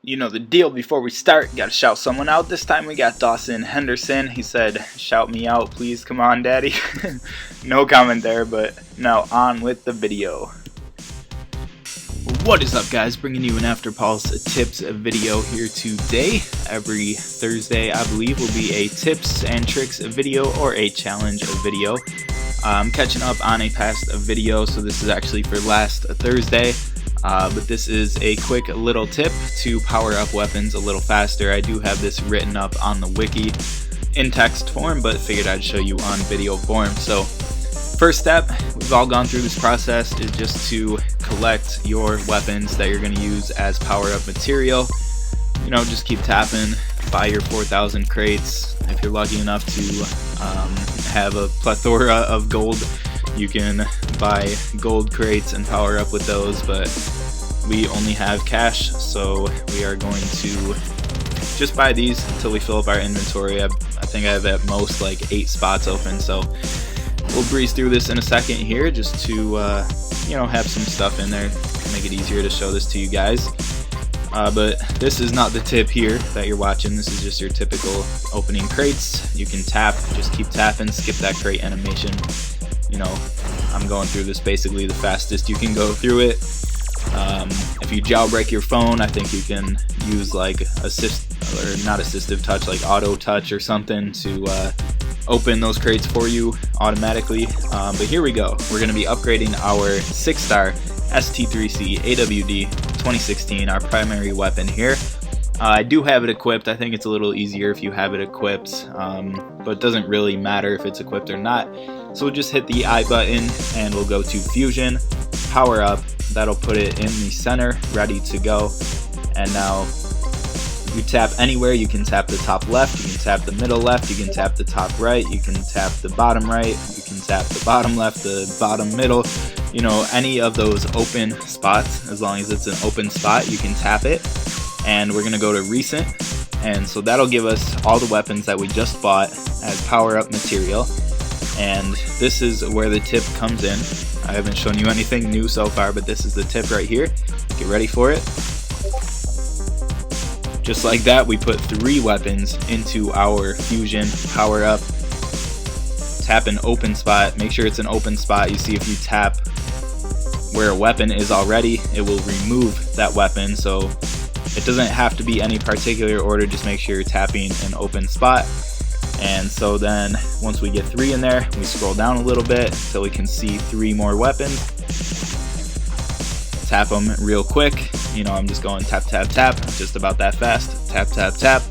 You know the deal. Before we start, gotta shout someone out. This time we got Dawson Henderson. He said, shout me out, please. Come on, daddy. No comment there, but now on with the video. What is up, guys? Bringing you an Afterpulse tips video here today. Every Thursday, I believe, will be a tips and tricks video or a challenge video. I'm catching up on a past video, so this is actually for last Thursday. But this is a quick little tip to power up weapons a little faster. I do have this written up on the wiki in text form, but figured I'd show you on video form. So first step, we've all gone through this process, is just to collect your weapons that you're going to use as power up material. You know, just keep tapping, buy your 4,000 crates. If you're lucky enough to have a plethora of gold, you can buy gold crates and power up with those, but we only have cash, so we are going to just buy these until we fill up our inventory. I think I have at most like 8 spots open, so we'll breeze through this in a second here just to you know, have some stuff in there, make it easier to show this to you guys. But this is not the tip here that you're watching. This is just your typical opening crates. You can tap, just keep tapping, skip that crate animation. You know, I'm going through this basically the fastest you can go through it. If you jailbreak your phone, I think you can use like assistive touch, like auto touch or something to open those crates for you automatically. But here we go. We're going to be upgrading our 6-star ST3C AWD 2016, our primary weapon here. I do have it equipped. I think it's a little easier if you have it equipped, but it doesn't really matter if it's equipped or not. So we'll just hit the I button and we'll go to Fusion, Power Up. That'll put it in the center, ready to go. And now you tap anywhere. You can tap the top left, you can tap the middle left, you can tap the top right, you can tap the bottom right, you can tap the bottom left, the bottom middle. You know, any of those open spots, as long as it's an open spot, you can tap it. And we're gonna go to recent, and so that'll give us all the weapons that we just bought as power up material. And this is where the tip comes in. I haven't shown you anything new so far, but this is the tip right here. Get ready for it. Just like that, we put 3 weapons into our fusion power up. Tap an open spot, make sure it's an open spot. You see, if you tap where a weapon is already, it will remove that weapon. So it doesn't have to be any particular order, just make sure you're tapping an open spot. And so then once we get 3 in there, we scroll down a little bit until we can see 3 more weapons. Tap them real quick. You know, I'm just going tap, tap, tap, just about that fast. Tap, tap, tap.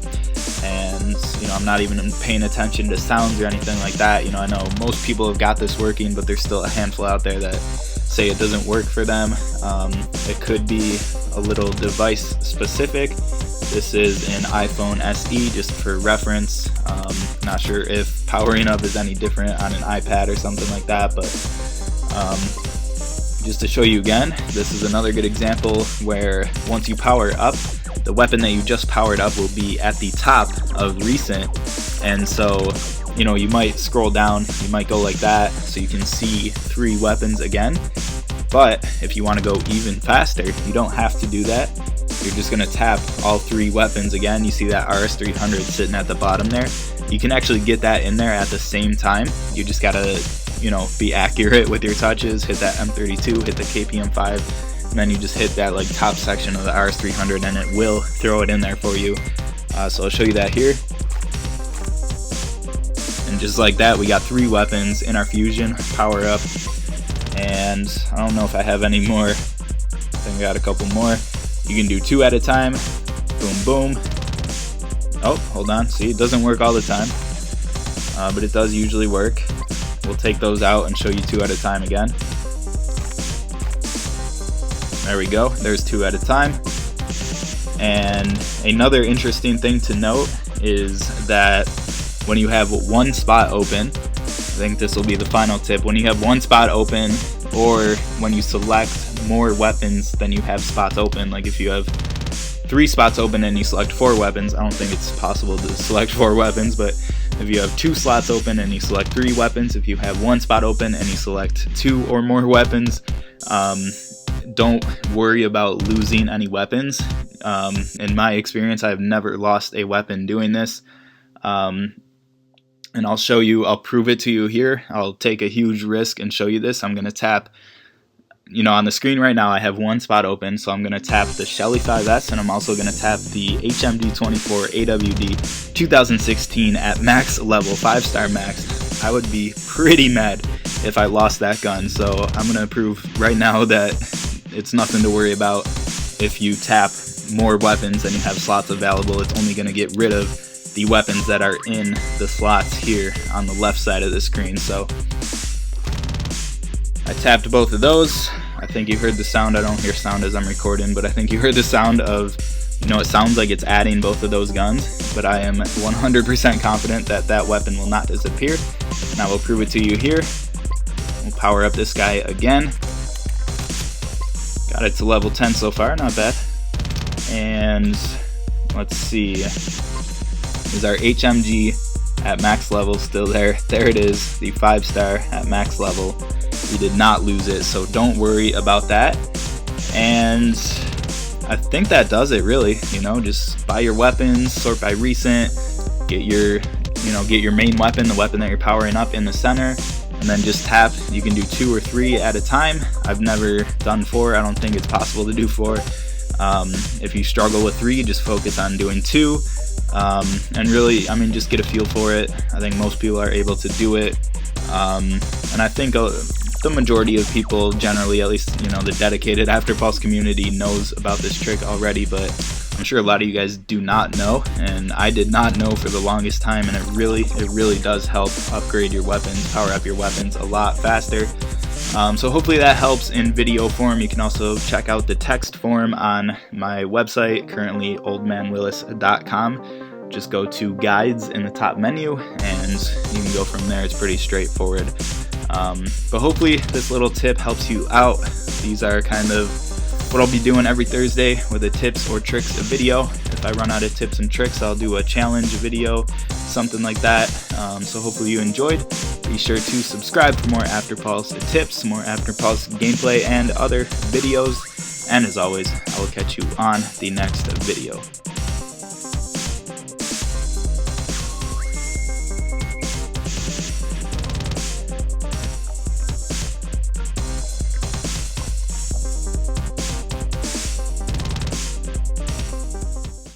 And, you know, I'm not even paying attention to sounds or anything like that. You know, I know most people have got this working, but there's still a handful out there that say it doesn't work for them. It could be a little device specific. This is an iPhone SE, just for reference. Not sure if powering up is any different on an iPad or something like that, but just to show you again, this is another good example where once you power up, the weapon that you just powered up will be at the top of recent. And so, you know, you might scroll down, you might go like that, so you can see 3 weapons again. But if you want to go even faster, you don't have to do that. You're just going to tap all 3 weapons again. You see that RS300 sitting at the bottom there. You can actually get that in there at the same time. You just got to, you know, be accurate with your touches. Hit that M32, hit the KPM5, and then you just hit that like top section of the RS300 and it will throw it in there for you. So I'll show you that here. And just like that, we got 3 weapons in our fusion power up. And I don't know if I have any more. I think I got a couple more. You can do 2 at a time. Boom, boom. Oh, hold on. See, it doesn't work all the time, but it does usually work. We'll take those out and show you 2 at a time again. There we go. There's 2 at a time. And another interesting thing to note is that when you have 1 spot open, I think this will be the final tip. When you have 1 spot open, or when you select more weapons than you have spots open, like if you have 3 spots open and you select 4 weapons, I don't think it's possible to select 4 weapons, but if you have 2 slots open and you select 3 weapons, if you have 1 spot open and you select 2 or more weapons, don't worry about losing any weapons. In my experience, I've never lost a weapon doing this. And I'll show you, I'll prove it to you here. I'll take a huge risk and show you this. I'm going to tap, on the screen right now I have one spot open, so I'm going to tap the Shelly 5S, and I'm also going to tap the HMD24 AWD 2016 at max level, 5-star max. I would be pretty mad if I lost that gun, so I'm going to prove right now that it's nothing to worry about. If you tap more weapons than you have slots available, it's only going to get rid of the weapons that are in the slots here on the left side of the screen. So I tapped both of those. I think you heard the sound. I don't hear sound as I'm recording, but I think you heard the sound of, it sounds like it's adding both of those guns, but I am 100% confident that that weapon will not disappear, and I will prove it to you here. We'll power up this guy again. Got it to level 10 so far, not bad. And let's see. Is our HMG at max level still there? There it is, the 5-star at max level. We did not lose it, so don't worry about that. And I think that does it really. Just buy your weapons, sort by recent, get your main weapon, the weapon that you're powering up, in the center, and then just tap. You can do 2 or 3 at a time. I've never done 4. I don't think it's possible to do 4. If you struggle with 3, just focus on doing 2. And really, just get a feel for it. I think most people are able to do it. And I think the majority of people generally, at least, the dedicated Afterpulse community knows about this trick already, but I'm sure a lot of you guys do not know, and I did not know for the longest time, and it really does help upgrade your weapons, power up your weapons a lot faster. So hopefully that helps in video form. You can also check out the text form on my website, currently oldmanwillis.com. Just go to guides in the top menu and you can go from there. It's pretty straightforward. But hopefully this little tip helps you out. These are kind of what I'll be doing every Thursday with a tips or tricks video. If I run out of tips and tricks, I'll do a challenge video, something like that. So hopefully you enjoyed. Be sure to subscribe for more Afterpulse tips, more Afterpulse gameplay, and other videos. And as always, I will catch you on the next video.